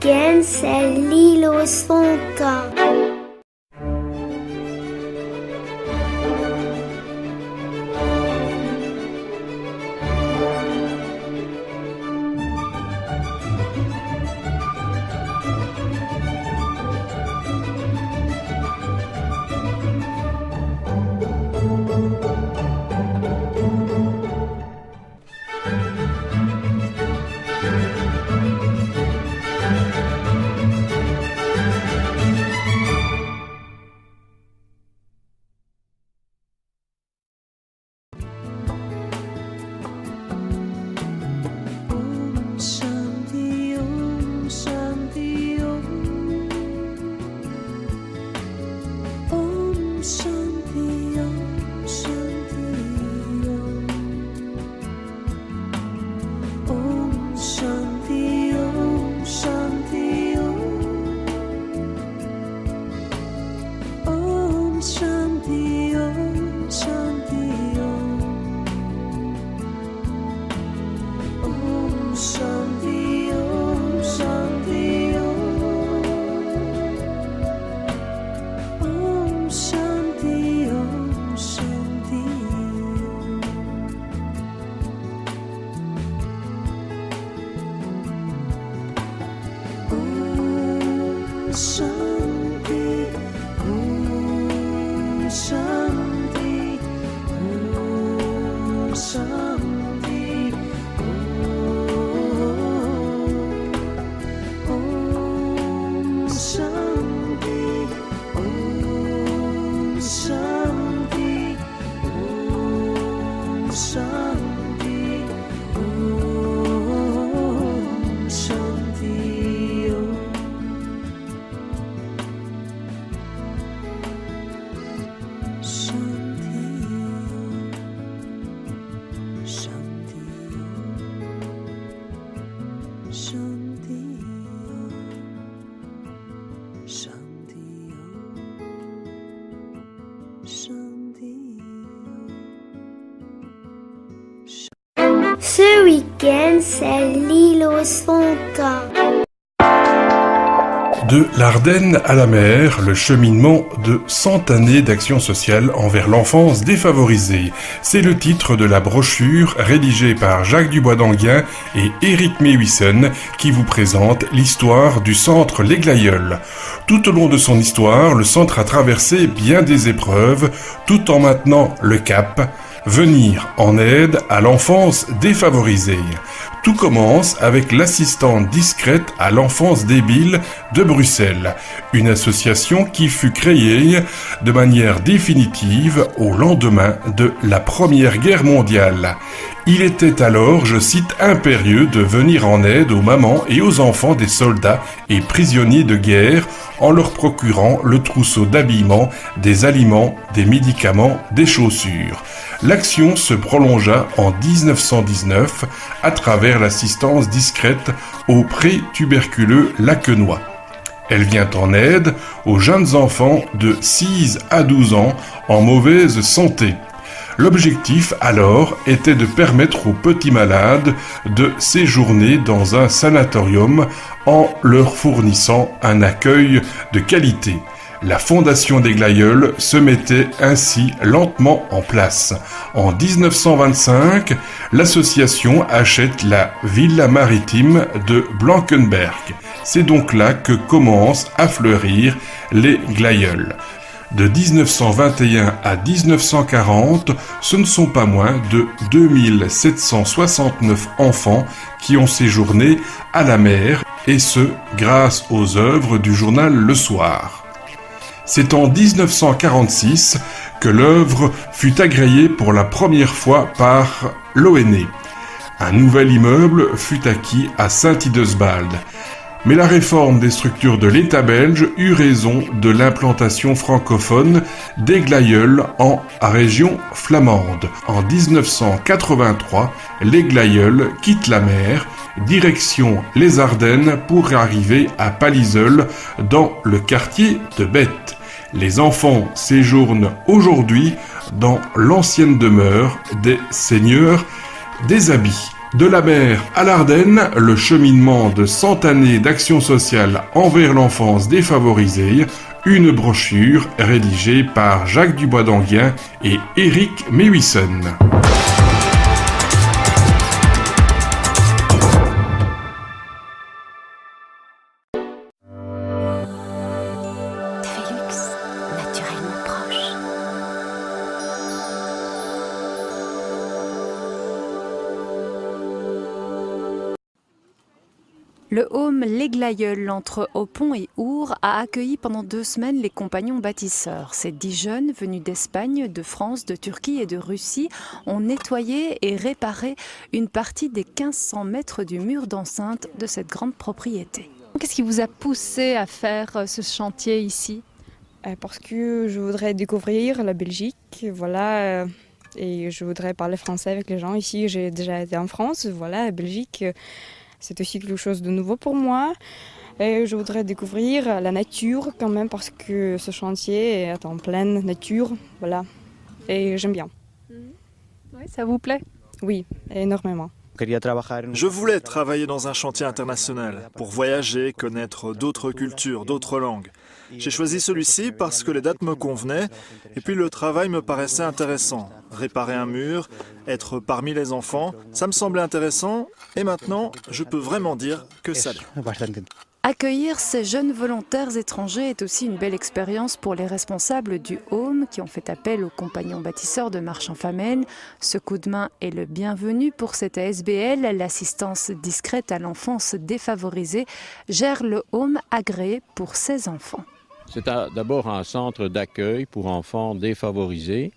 week-end, c'est l'île aux son camp. Ce week-end, c'est l'île aux son camp. De l'Ardenne à la mer, le cheminement de 100 années d'action sociale envers l'enfance défavorisée. C'est le titre de la brochure rédigée par Jacques Dubois d'Anguin et Éric Mehuissen qui vous présente l'histoire du centre Les Glaïeuls. Tout au long de son histoire, le centre a traversé bien des épreuves tout en maintenant le cap. Venir en aide à l'enfance défavorisée. Tout commence avec l'assistante discrète à l'enfance débile de Bruxelles, une association qui fut créée de manière définitive au lendemain de la Première Guerre mondiale. Il était alors, je cite, impérieux de venir en aide aux mamans et aux enfants des soldats et prisonniers de guerre en leur procurant le trousseau d'habillement, des aliments, des médicaments, des chaussures. L'action se prolongea en 1919 à travers l'assistance discrète aux pré-tuberculeux laquenois. Elle vient en aide aux jeunes enfants de 6 à 12 ans en mauvaise santé. L'objectif alors était de permettre aux petits malades de séjourner dans un sanatorium en leur fournissant un accueil de qualité. La fondation des Glaïeuls se mettait ainsi lentement en place. En 1925, l'association achète la villa maritime de Blankenberg. C'est donc là que commencent à fleurir les Glaïeuls. De 1921 à 1940, ce ne sont pas moins de 2769 enfants qui ont séjourné à la mer, et ce, grâce aux œuvres du journal Le Soir. C'est en 1946 que l'œuvre fut agréée pour la première fois par l'ONE. Un nouvel immeuble fut acquis à Saint-Idesbald. Mais la réforme des structures de l'État belge eut raison de l'implantation francophone des Glaïeuls en région flamande. En 1983, les Glaïeuls quittent la mer, direction les Ardennes pour arriver à Palliseul dans le quartier de Bette. Les enfants séjournent aujourd'hui dans l'ancienne demeure des seigneurs des Habits. De la mer à l'Ardenne, le cheminement de 100 années d'action sociale envers l'enfance défavorisée, une brochure rédigée par Jacques Dubois d'Anguien et Éric Mewisson. Le home Les Glaïeuls entre Opon et Our a accueilli pendant 2 semaines les compagnons bâtisseurs. Ces 10 jeunes venus d'Espagne, de France, de Turquie et de Russie ont nettoyé et réparé une partie des 1500 mètres du mur d'enceinte de cette grande propriété. Qu'est-ce qui vous a poussé à faire ce chantier ici ? Parce que je voudrais découvrir la Belgique, voilà, et je voudrais parler français avec les gens ici. J'ai déjà été en France, voilà, la Belgique. C'est aussi quelque chose de nouveau pour moi. Et je voudrais découvrir la nature quand même parce que ce chantier est en pleine nature. Voilà. Et j'aime bien. Oui, ça vous plaît ? Oui, énormément. Je voulais travailler dans un chantier international pour voyager, connaître d'autres cultures, d'autres langues. J'ai choisi celui-ci parce que les dates me convenaient et puis le travail me paraissait intéressant. Réparer un mur, être parmi les enfants, ça me semblait intéressant et maintenant je peux vraiment dire que ça l'est. Accueillir ces jeunes volontaires étrangers est aussi une belle expérience pour les responsables du Home qui ont fait appel aux compagnons bâtisseurs de Marchand-Famenne. Ce coup de main est le bienvenu pour cette ASBL. L'assistance discrète à l'enfance défavorisée gère le Home agréé pour ses enfants. C'est d'abord un centre d'accueil pour enfants défavorisés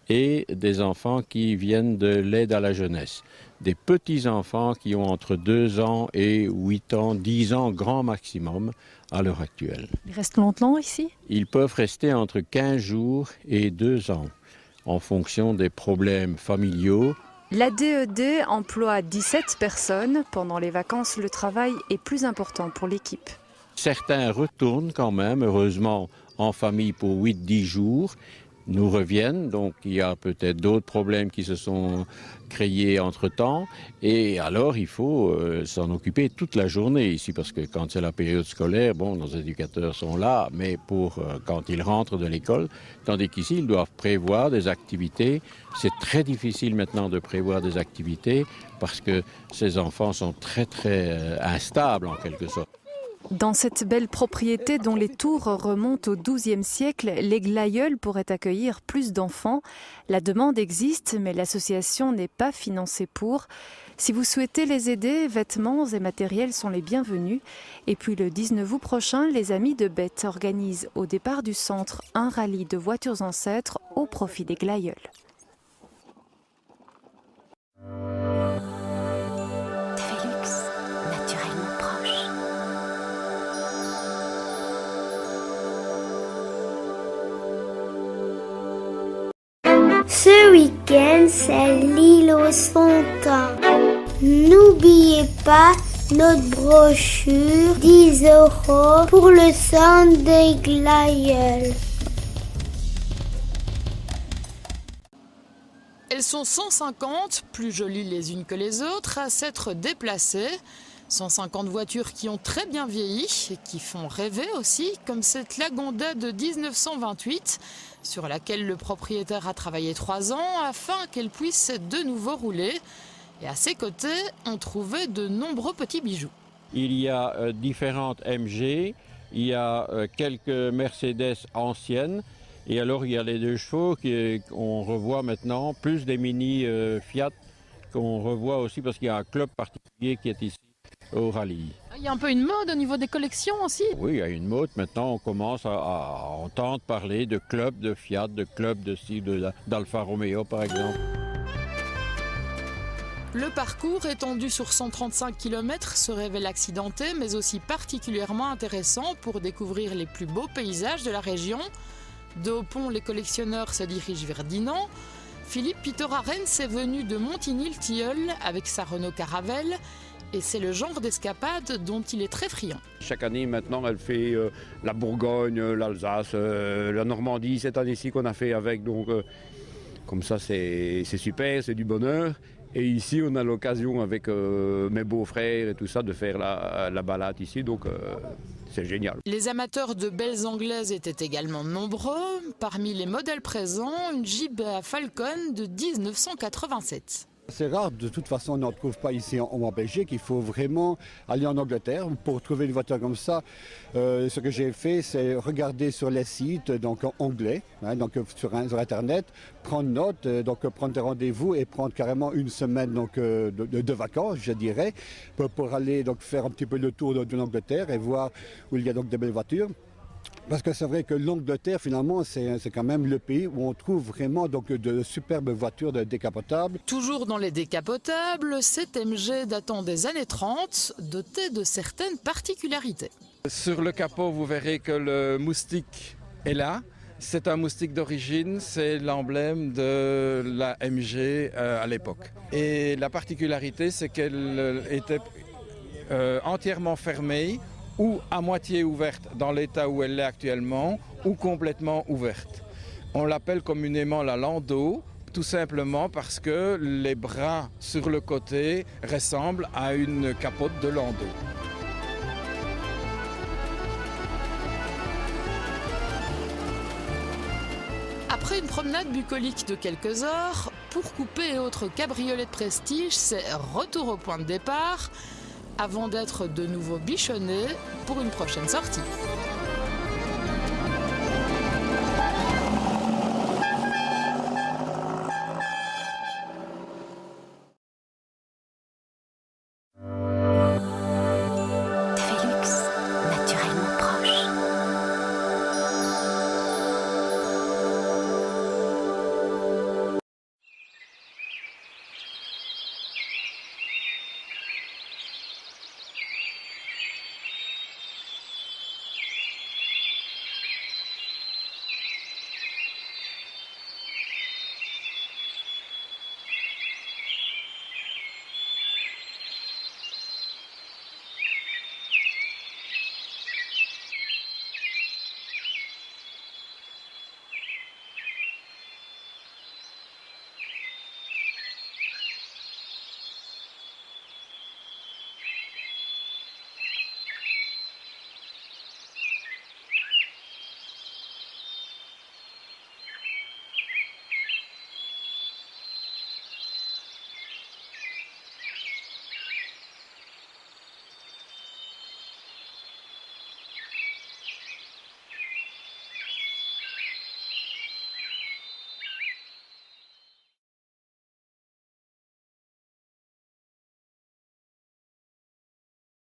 et des enfants qui viennent de l'aide à la jeunesse. Des petits-enfants qui ont entre 2 ans et 8 ans, 10 ans grand maximum à l'heure actuelle. Ils restent longtemps ici ? Ils peuvent rester entre 15 jours et 2 ans en fonction des problèmes familiaux. La DED emploie 17 personnes. Pendant les vacances, le travail est plus important pour l'équipe. Certains retournent quand même, heureusement, en famille pour 8-10 jours, nous reviennent. Donc il y a peut-être d'autres problèmes qui se sont créés entre-temps. Et alors il faut s'en occuper toute la journée ici, parce que quand c'est la période scolaire, bon, nos éducateurs sont là, mais pour quand ils rentrent de l'école, tandis qu'ici, ils doivent prévoir des activités. C'est très difficile maintenant de prévoir des activités, parce que ces enfants sont très instables en quelque sorte. Dans cette belle propriété dont les tours remontent au XIIe siècle, les Glaïeuls pourraient accueillir plus d'enfants. La demande existe, mais l'association n'est pas financée pour. Si vous souhaitez les aider, vêtements et matériels sont les bienvenus. Et puis le 19 août prochain, les Amis de Bête organisent au départ du centre un rallye de voitures ancêtres au profit des Glaïeuls. Ce week-end, c'est l'île aux Fontans. N'oubliez pas notre brochure, 10 € pour le centre des Glaïeuls. Elles sont 150, plus jolies les unes que les autres, à s'être déplacées. 150 voitures qui ont très bien vieilli et qui font rêver aussi, comme cette Lagonda de 1928, sur laquelle le propriétaire a travaillé 3 ans afin qu'elle puisse de nouveau rouler. Et à ses côtés, on trouvait de nombreux petits bijoux. Il y a différentes MG, il y a quelques Mercedes anciennes, et alors il y a les 2 chevaux qu'on revoit maintenant, plus des mini Fiat qu'on revoit aussi parce qu'il y a un club particulier qui est ici au rallye. Il y a un peu une mode au niveau des collections aussi. Oui, il y a une mode. Maintenant, on commence à entendre parler de clubs de Fiat, de clubs d'Alfa Romeo par exemple. Le parcours, étendu sur 135 km, se révèle accidenté, mais aussi particulièrement intéressant pour découvrir les plus beaux paysages de la région. De Opon, les collectionneurs se dirigent vers Dinan. Philippe Pitorarens est venu de Montigny-le-Tilleul avec sa Renault Caravelle. Et c'est le genre d'escapade dont il est très friand. Chaque année maintenant, elle fait la Bourgogne, l'Alsace, la Normandie, cette année-ci qu'on a fait avec. Donc, comme ça, c'est super, c'est du bonheur. Et ici, on a l'occasion avec mes beaux-frères et tout ça de faire la balade ici, donc c'est génial. Les amateurs de belles anglaises étaient également nombreux. Parmi les modèles présents, une Jeep Falcon de 1987. C'est rare, de toute façon on n'en trouve pas ici en Belgique, il faut vraiment aller en Angleterre pour trouver une voiture comme ça. Ce que j'ai fait, c'est regarder sur les sites donc en anglais, donc sur internet, prendre note, donc prendre des rendez-vous et prendre carrément une semaine donc, de vacances, je dirais, pour aller donc faire un petit peu le tour de l'Angleterre et voir où il y a donc des belles voitures. Parce que c'est vrai que l'Angleterre, finalement, c'est quand même le pays où on trouve vraiment donc, de superbes voitures décapotables. Toujours dans les décapotables, cette MG datant des années 30, dotée de certaines particularités. Sur le capot, vous verrez que le moustique est là. C'est un moustique d'origine, c'est l'emblème de la MG à l'époque. Et la particularité, c'est qu'elle était entièrement fermée, ou à moitié ouverte dans l'état où elle est actuellement, ou complètement ouverte. On l'appelle communément la landau, tout simplement parce que les bras sur le côté ressemblent à une capote de landau. Après une promenade bucolique de quelques heures, pour couper et autres cabriolets de prestige, c'est retour au point de départ, avant d'être de nouveau bichonné pour une prochaine sortie.